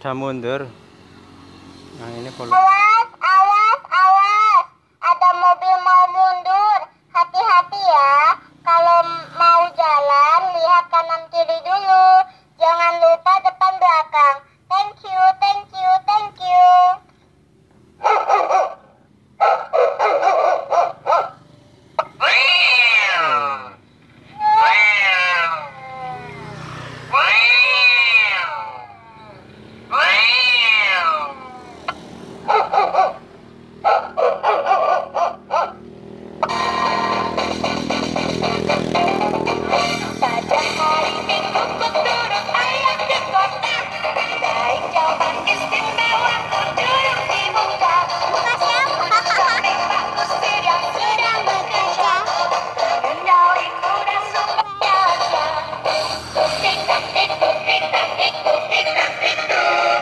Ada mundur. Nah ini volume. Awas, awas, awas. Ada mobil mau mundur. Hati-hati ya. Kalau mau jalan, lihat kanan kiri dulu. Jangan lupa depan belakang. Thank you, thank you, thank you. Pada hari Minggu ku turut ayah ke kota. Naik jalan istimewa ku duduk di muka. Samping Pak Kusir yang sedang bekerja. Mengendali kuda supaya lancar. Tik tak tik tuk tik tak tik tuk tik tak tik tuk.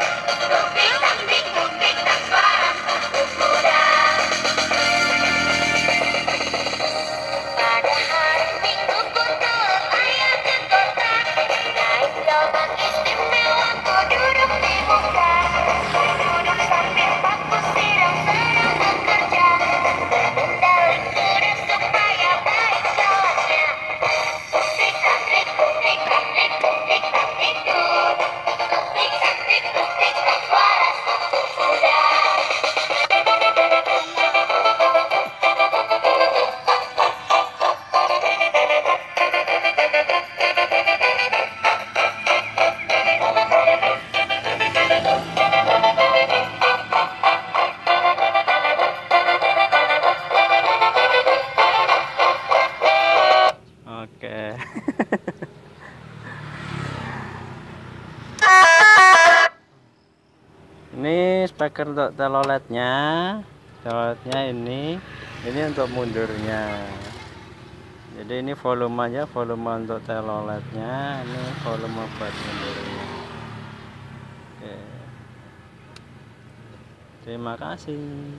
Tuk tik tak tik tuk tik tak suara satu kuda. Pada hari Minggu ku turut ayah ke kota. Naik jalan istimewa ku duduk di muka. Duduk samping Pak Kusir yang sedang bekerja. Mengendali kuda supaya baik jalannya. Tik tak tik tuk tik tak tik tuk tik tak tik tuk. Tik tak tik tuk tik tak suara satu kuda. Oke. Ini speaker untuk teloletnya. Teloletnya ini untuk mundurnya. Jadi ini volumenya, volume untuk teloletnya, ini volume buat mundurnya. Oke. Terima kasih.